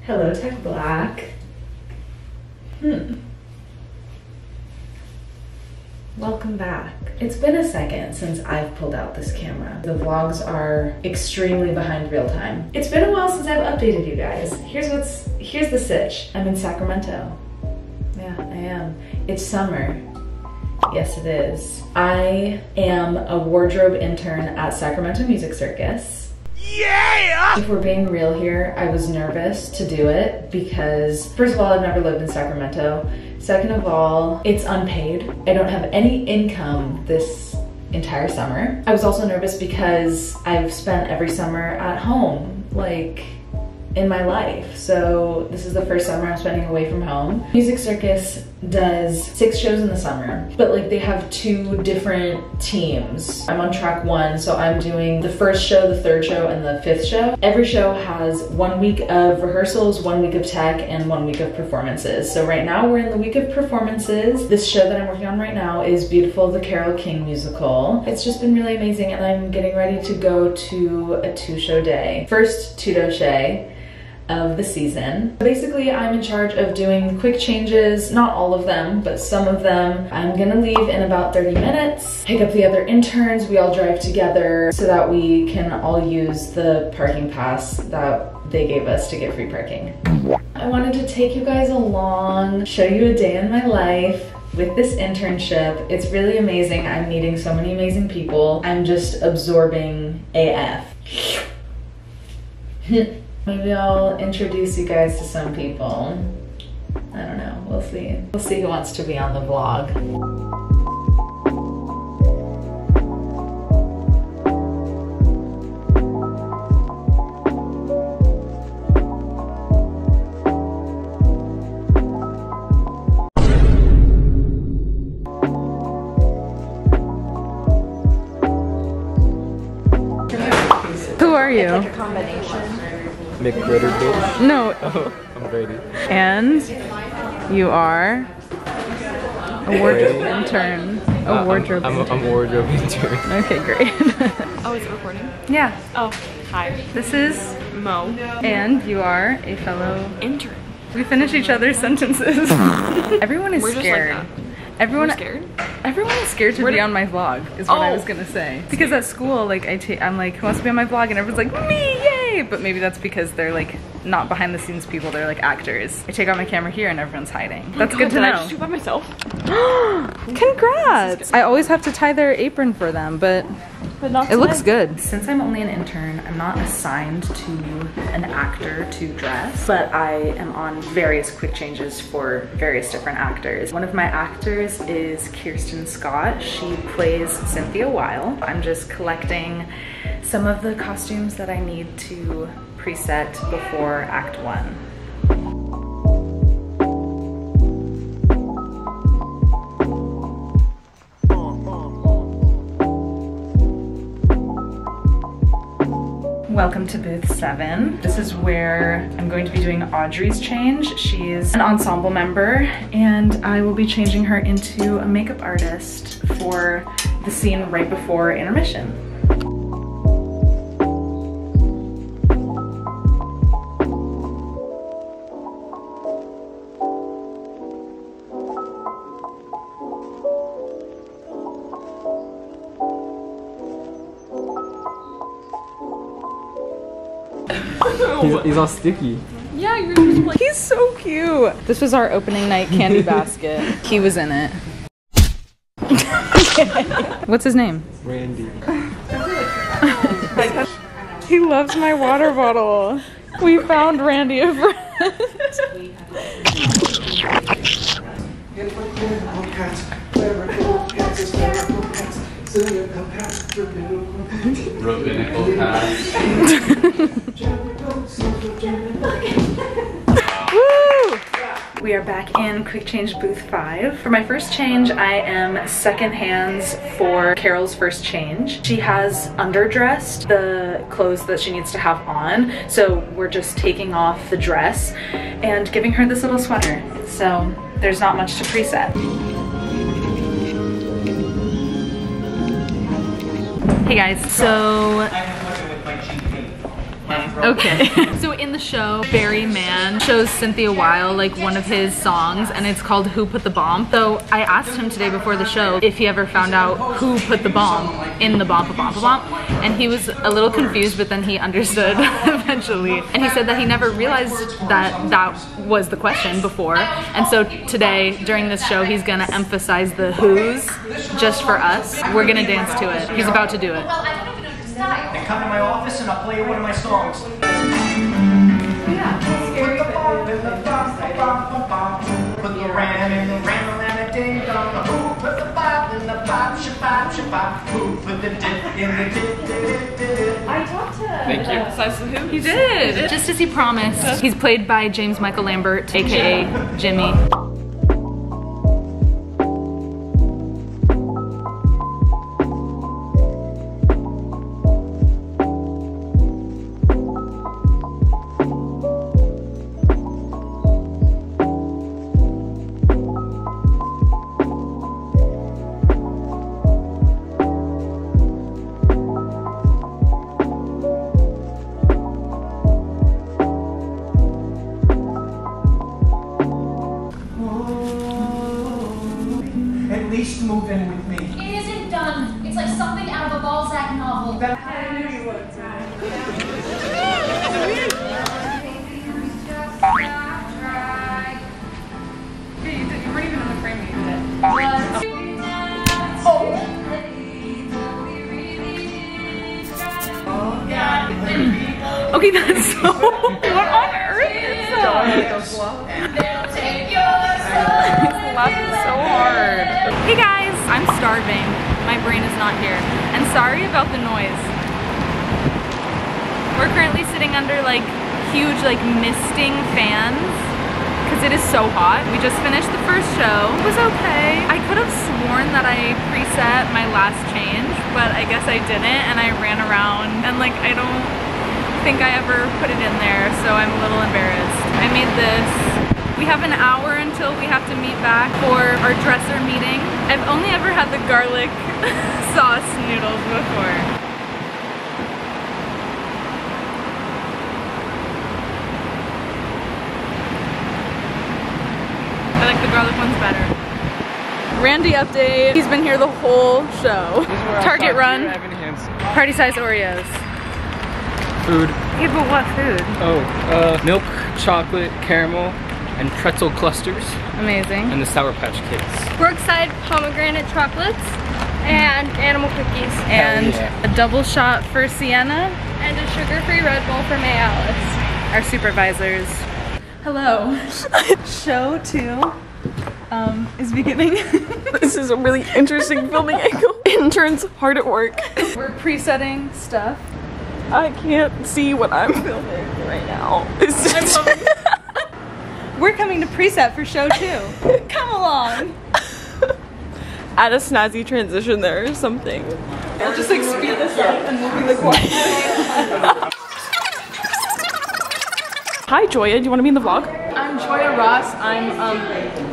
Hello, Tech Black. Welcome back. It's been a second since I've pulled out this camera. The vlogs are extremely behind real time. It's been a while since I've updated you guys. Here's the sitch. I'm in Sacramento. Yeah, I am. It's summer. Yes, it is. I am a wardrobe intern at Sacramento Music Circus. Yeah! If we're being real here, I was nervous to do it because, first of all, I've never lived in Sacramento. Second of all, it's unpaid. I don't have any income this entire summer. I was also nervous because I've spent every summer at home, like, in my life. So this is the first summer I'm spending away from home. Music Circus does 6 shows in the summer, but like they have 2 different teams. I'm on track 1, so I'm doing the first show, the 3rd show, and the 5th show. Every show has 1 week of rehearsals, 1 week of tech, and 1 week of performances. So right now we're in the week of performances. This show that I'm working on right now is Beautiful, the Carole King musical. It's just been really amazing, and I'm getting ready to go to a 2-show day. First 2-show shay of the season. Basically, I'm in charge of doing quick changes, not all of them, but some of them. I'm gonna leave in about 30 minutes, pick up the other interns, we all drive together so that we can all use the parking pass that they gave us to get free parking. I wanted to take you guys along, show you a day in my life with this internship. It's really amazing. I'm meeting so many amazing people. I'm just absorbing AF. Maybe I'll introduce you guys to some people. I don't know, we'll see. We'll see who wants to be on the vlog. Who are you? It's like a combination. McGritter bitch? No. Oh, I'm ready. And you are a wardrobe intern. A wardrobe I'm intern. a wardrobe intern. Okay, great. Oh, is it recording? Yeah. Oh, hi. This is Mo. And you are a fellow Intern. We finish each other's sentences. Everyone is We're just scared. like that. Everyone We're scared? Everyone is scared to be on my vlog, is what I was gonna say. Because at school, like I'm like, who wants to be on my vlog? And everyone's like, me, yay! But maybe that's because they're like not behind the scenes people, they're like actors. I take out my camera here and everyone's hiding. That's good to know. I just do by myself? Congrats! I always have to tie their apron for them, but not it looks good. Since I'm only an intern, I'm not assigned to an actor to dress, but I am on various quick changes for various different actors. One of my actors is Kirsten Scott. She plays Cynthia Weil. I'm just collecting some of the costumes that I need to preset before Act 1. Welcome to booth 7. This is where I'm going to be doing Audrey's change. She's an ensemble member and I will be changing her into a makeup artist for the scene right before intermission. He's all sticky. Yeah, you're just like. He's so cute. This was our opening night candy basket. He was in it. What's his name? Randy. He loves my water bottle. We found Randy a friend. Rabbinical pass. Woo! We are back in quick change booth 5. For my first change, I am second hands for Carol's first change. She has underdressed the clothes that she needs to have on, so we're just taking off the dress and giving her this little sweater. So there's not much to preset. Hey guys, so Okay. So in the show, Barry Mann shows Cynthia Weil like one of his songs, and it's called Who Put the Bomb. So I asked him today before the show if he ever found out who put the bomb in the bomb, and he was a little confused, but then he understood eventually. And he said that he never realized that that was the question before. And so today, during this show, he's gonna emphasize the who's just for us. We're gonna dance to it. He's about to do it. And come to my office and I'll play you one of my songs. Put the ram in the ram and a ding dong. Who put the bop in the bop, shabop, shabop. Who put the dip in the dip, dip, dip. I talked to Thank you. He did! Just as he promised. He's played by James Michael Lambert, aka Jimmy. At least move in with me. It isn't done. It's like something out of a Balzac novel. Okay, that's so... What on earth is that? This laugh is so hard. Hey guys, I'm starving. My brain is not here. And sorry about the noise. We're currently sitting under like huge like misting fans because it is so hot. We just finished the first show. It was okay. I could have sworn that I preset my last change, but I guess I didn't, and I ran around and like I don't think I ever put it in there, so I'm a little embarrassed. I made this. We have an hour until we have to meet back for our dresser meeting. I've only ever had the garlic sauce noodles before. I like the garlic ones better. Randy update. He's been here the whole show. Target run. Party size Oreos. Food. Yeah, but what food? Oh, milk, chocolate, caramel, and pretzel clusters. Amazing. And the Sour Patch Kids. Brookside pomegranate chocolates and animal cookies. And yeah. a double shot for Sienna. And a sugar-free Red Bull for May Alice. Our supervisors. Hello. Show 2 is beginning. This is a really interesting filming angle. Interns hard at work. We're presetting stuff. I can't see what I'm filming right now. We're coming to preset for show 2. Come along. Add a snazzy transition there or something. I'll just like speed this up and we'll be like watching. Hi Joya, do you want to be in the vlog? I'm Joya Ross. I'm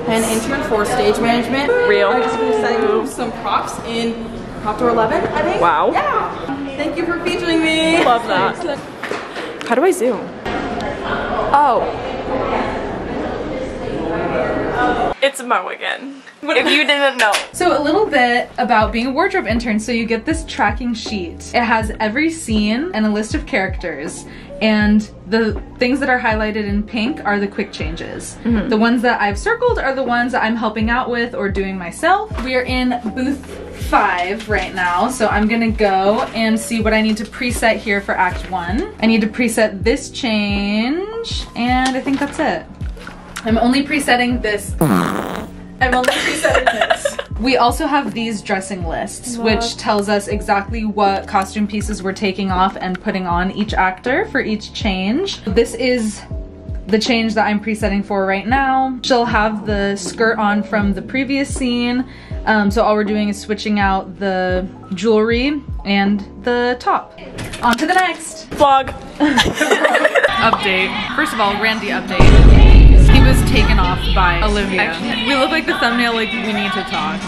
an intern for stage management. Real. I just finished setting some props in Prop Door 11, I think. Wow. Yeah. Thank you for featuring me. Love that. How do I zoom? Oh. It's Mo again. If you didn't know. So a little bit about being a wardrobe intern. So you get this tracking sheet. It has every scene and a list of characters. And the things that are highlighted in pink are the quick changes. The ones that I've circled are the ones that I'm helping out with or doing myself. We are in booth 5 right now, so I'm gonna go and see what I need to preset here for Act 1. I need to preset this change, and I think that's it. I'm only presetting this. I'm only presetting this. We also have these dressing lists, which tells us exactly what costume pieces we're taking off and putting on each actor for each change. This is the change that I'm presetting for right now. She'll have the skirt on from the previous scene, so all we're doing is switching out the jewelry and the top. On to the next Vlog. update. First of all, Randy update. He was taken off by Olivia. We look like the thumbnail, like we need to talk.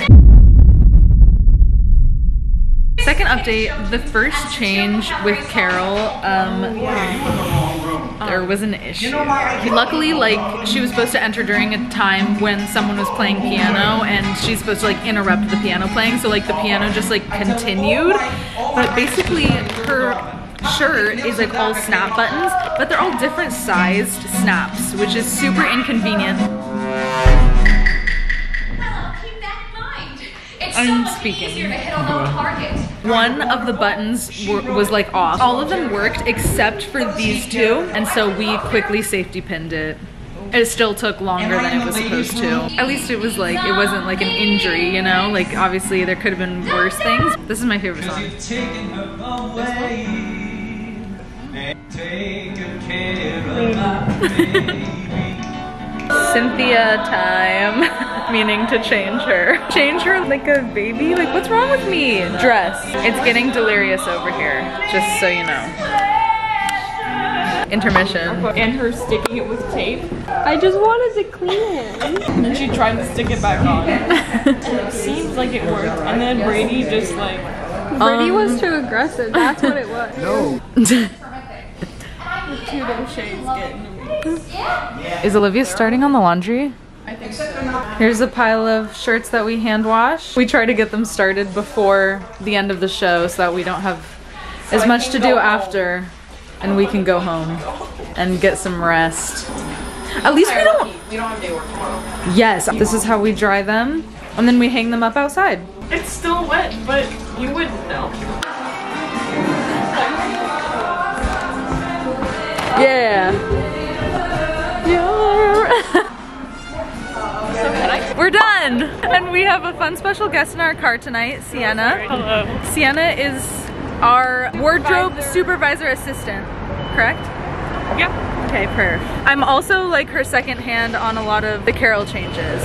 Second update, the first change with Carole, there was an issue. Luckily, like, she was supposed to enter during a time when someone was playing piano, and she's supposed to like interrupt the piano playing, so like the piano just like continued. But basically her shirt is like all snap buttons, but they're all different sized snaps, which is super inconvenient. I'm speaking. One of the buttons was like off. All of them worked except for these two, and so we quickly safety pinned it. It still took longer than it was supposed to. At least it was like, it wasn't like an injury, you know? Like obviously there could have been worse things. This is my favorite song. Cynthia time, meaning to change her. Change her like a baby? Like, what's wrong with me? Dress. It's getting delirious over here, just so you know. Intermission. And her sticking it with tape. I just wanted to clean it. And she tried to stick it back on. And it seems like it worked. And then Brady just like... Brady was too aggressive, that's what it was. No. The two of those shades getting to me. Is Olivia starting on the laundry? I think so. Here's a pile of shirts that we hand wash. We try to get them started before the end of the show so that we don't have as much to do after, and we can go home and get some rest. At least we don't have day work tomorrow. Yes, this is how we dry them, and then we hang them up outside. It's still wet, but you wouldn't know. Yeah. We're done! And we have a fun special guest in our car tonight, Sienna. Hello. Sienna is our wardrobe supervisor assistant, correct? Yeah. Okay, perf. I'm also like her second hand on a lot of the Carole changes.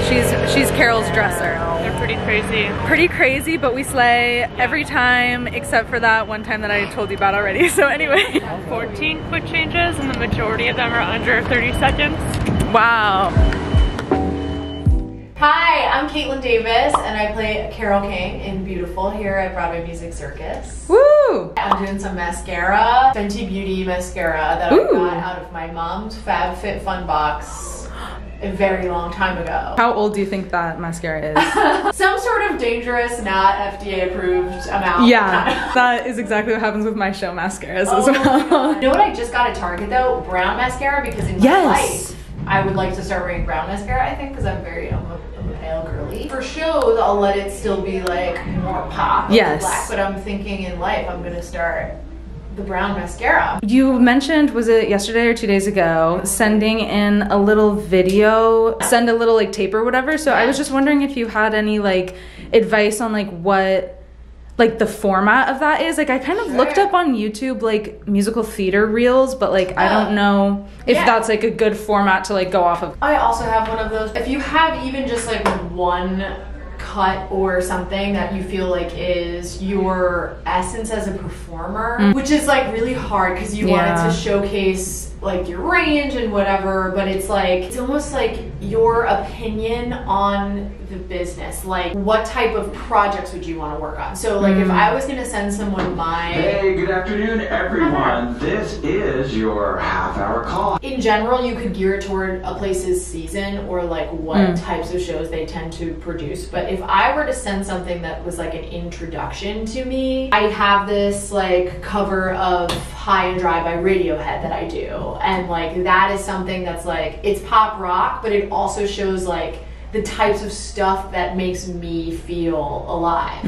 She's Carole's dresser. They're pretty crazy. Pretty crazy, but we slay every time except for that one time that I told you about already. So anyway. 14 quick changes and the majority of them are under 30 seconds. Wow. Hi, I'm Kaitlyn Davis, and I play Carole King in Beautiful here at Broadway Music Circus. Woo! I'm doing some mascara, Fenty Beauty mascara that I got out of my mom's FabFitFun box a very long time ago. How old do you think that mascara is? Some sort of dangerous, not FDA approved amount. Yeah, that is exactly what happens with my show mascaras as well. You know what I just got at Target though? Brown mascara, because in my life, I would like to start wearing brown mascara, I think, because I'm a pale girly. For shows, I'll let it still be like more pop, black, but I'm thinking in life, I'm gonna start the brown mascara. You mentioned, was it yesterday or 2 days ago, sending in a little video, send a little like tape or whatever, so I was just wondering if you had any like advice on like what like the format of that is. Like I kind of looked up on YouTube like musical theater reels, but like I don't know if that's like a good format to like go off of. I also have one of those. If you have even just like one cut or something that you feel like is your essence as a performer, which is like really hard because you want it to showcase like your range and whatever, but it's like, it's almost like your opinion on the business. Like what type of projects would you want to work on? So like if I was going to send someone my... Hey, good afternoon everyone. This is your half-hour call. In general, you could gear it toward a place's season or like what types of shows they tend to produce. But if I were to send something that was like an introduction to me, I have this like cover of High and Dry by Radiohead that I do. And like that is something that's like, it's pop rock, but it also shows like the types of stuff that makes me feel alive.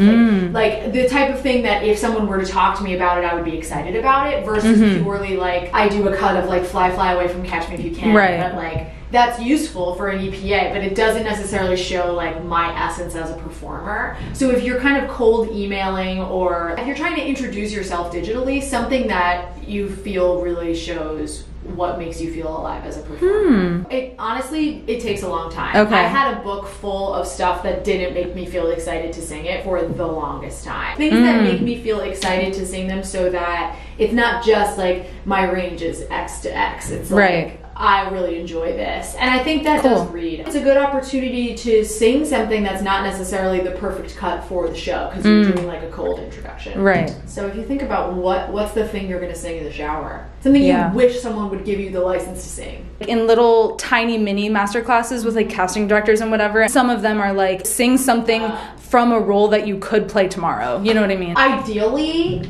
Like the type of thing that if someone were to talk to me about it, I would be excited about it, versus purely like, I do a cut of like Fly Fly Away from Catch Me If You Can, but like that's useful for an EPA, but it doesn't necessarily show like my essence as a performer. So if you're kind of cold emailing, or if you're trying to introduce yourself digitally, something that you feel really shows what makes you feel alive as a performer. It honestly, it takes a long time. I had a book full of stuff that didn't make me feel excited to sing it for the longest time. Things that make me feel excited to sing them so that it's not just like my range is X to X. It's like I really enjoy this. And I think that does read. It's a good opportunity to sing something that's not necessarily the perfect cut for the show because you're doing like a cold introduction. Right. So if you think about what's the thing you're going to sing in the shower? Something you wish someone would give you the license to sing. In little tiny mini master classes with like casting directors and whatever, some of them are like, sing something from a role that you could play tomorrow. You know what I mean? Ideally,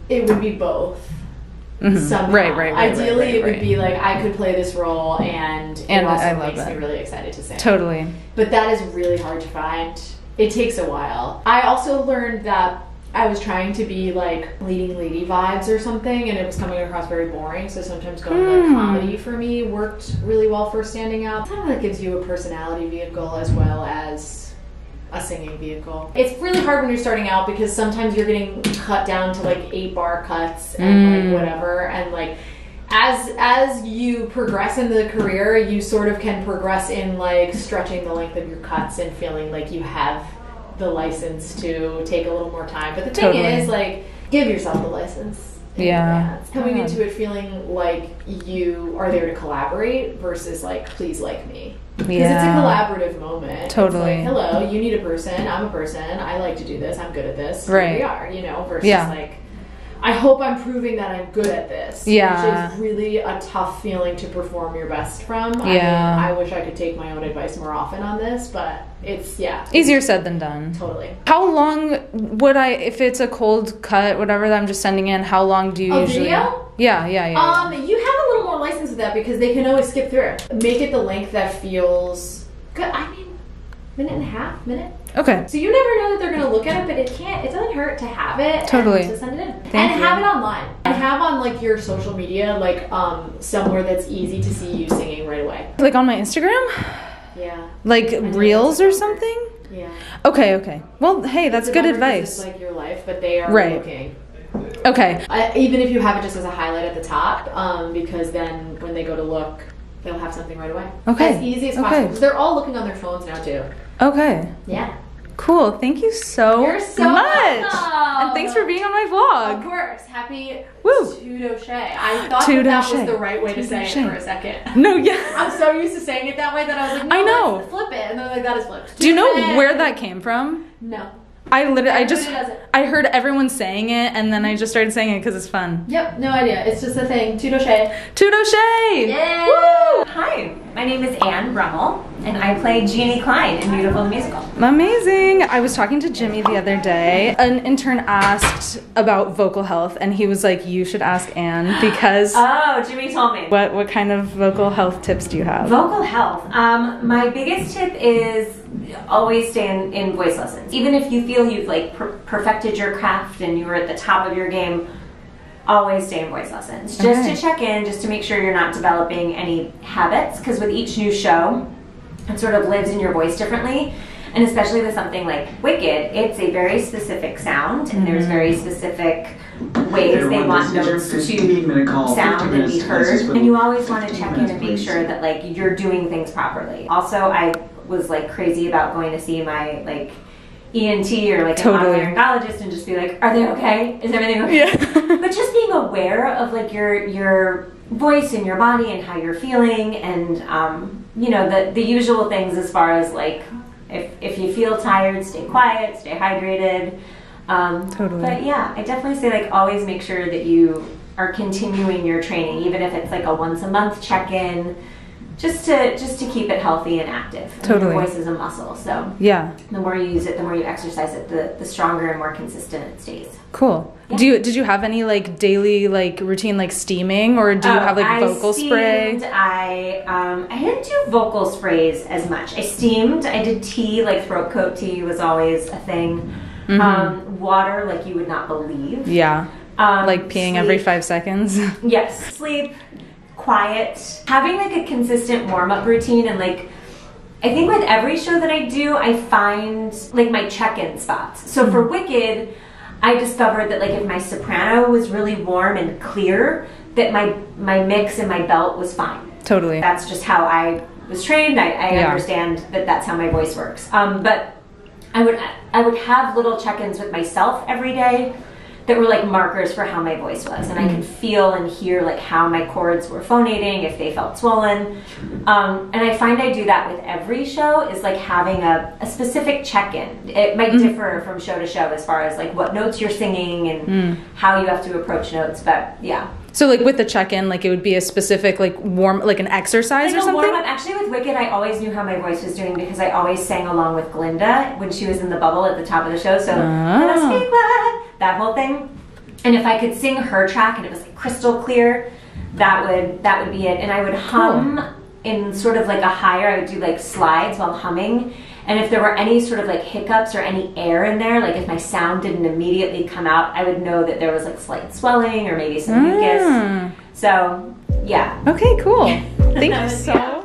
it would be both. Somehow. Right. Ideally, it would be like I could play this role, and it also makes me really excited to sing. Totally. But that is really hard to find. It takes a while. I also learned that I was trying to be like leading lady vibes or something, and it was coming across very boring. So sometimes going like comedy for me worked really well for standing out. Kind of that gives you a personality vehicle as well as a singing vehicle. It's really hard when you're starting out because sometimes you're getting cut down to like 8-bar cuts and like whatever, and like as you progress in the career, you sort of can progress in like stretching the length of your cuts and feeling like you have the license to take a little more time. But the thing is, like, give yourself the license. Coming into it feeling like you are there to collaborate versus like, please like me. Because it's a collaborative moment. Totally. It's like, hello, you need a person, I'm a person, I like to do this, I'm good at this. Here we are, you know, versus like, I hope I'm proving that I'm good at this. Which is really a tough feeling to perform your best from. I mean, I wish I could take my own advice more often on this, but it's, easier said than done. Totally. How long would if it's a cold cut, whatever that I'm just sending in, how long do you usually? Video? Yeah. You have a little more license with that because they can always skip through it. Make it the length that feels good. I mean, minute and a half. Okay. So you never know that they're gonna look at it, but it doesn't hurt to have it. Totally. And to send it in. Have it online. And have on like your social media, like somewhere that's easy to see you singing right away. Like on my Instagram? Yeah. Like reels or something? Yeah. Okay. Well, hey, that's good advice. It's like your life, but they are looking. Okay. Even if you have it just as a highlight at the top, because then when they go to look, they'll have something right away. Okay. As easy as possible. Because they're all looking on their phones now too. Okay. Yeah. Cool. Thank you so You're so much. welcome. And thanks for being on my vlog. Of course. Happy Woo. Tudo Shay. I thought that was the right way to say it for a second. No, yeah. I'm so used to saying it that way that I was like, no, I know. let's flip it. And then like, that is flipped. Do you know where that came from? No. I heard everyone saying it, and then I just started saying it because it's fun. Yep, no idea. It's just a thing. Tudo Shay. Tudo Shay! Yay! Woo! Hi, my name is Anne Brummel, and I play Jeannie Klein in Beautiful the Musical. Amazing! I was talking to Jimmy the other day. An intern asked about vocal health, and he was like, you should ask Anne because... Oh, Jimmy told me. What kind of vocal health tips do you have? Vocal health. My biggest tip is always stay in voice lessons. Even if you feel you've like perfected your craft and you're at the top of your game, always stay in voice lessons. Just to check in, just to make sure you're not developing any habits, because with each new show, it sort of lives in your voice differently. And especially with something like Wicked, it's a very specific sound, and there's very specific ways they want notes to sound and be heard. And you always want to check in and make sure that like you're doing things properly. Also, I was like crazy about going to see my like ENT or like an otolaryngologist and just be like, are they okay? Is everything okay? Yeah. But just being aware of like your voice and your body and how you're feeling, and you know, the usual things as far as like if you feel tired, stay quiet, stay hydrated. But yeah, I definitely say like always make sure that you are continuing your training, even if it's like a once a month check-in. Just to keep it healthy and active. Totally. Your voice is a muscle, so the more you use it, the more you exercise it, the stronger and more consistent it stays. Cool. Yeah. Did you have any like daily like routine like steaming, or do you have like vocal spray? I didn't do vocal sprays as much. I steamed. I did tea, like throat coat tea was always a thing. Water, like you would not believe. Yeah. Like peeing every 5 seconds. Yes. Sleep. Quiet, having like a consistent warm-up routine, and like I think with every show that I do, I find like my check-in spots. So for Wicked, I discovered that like if my soprano was really warm and clear, that my mix and my belt was fine. Totally. That's just how I was trained. I understand that that's how my voice works. But I would have little check-ins with myself every day that were like markers for how my voice was, and I could feel and hear like how my chords were phonating, if they felt swollen. And I find I do that with every show, is like having a specific check-in. It might differ from show to show as far as like what notes you're singing and how you have to approach notes, but yeah. So like with the check-in, like it would be a specific like warm, like an exercise or something? Warm-up. Actually with Wicked, I always knew how my voice was doing because I always sang along with Glinda when she was in the bubble at the top of the show. So that whole thing. And if I could sing her track and it was like crystal clear, that would be it. And I would hum in sort of like a higher, I would do like slides while humming. And if there were any sort of like hiccups or any air in there, like if my sound didn't immediately come out, I would know that there was like slight swelling or maybe some mucus. So, yeah. Okay, cool. Thank you so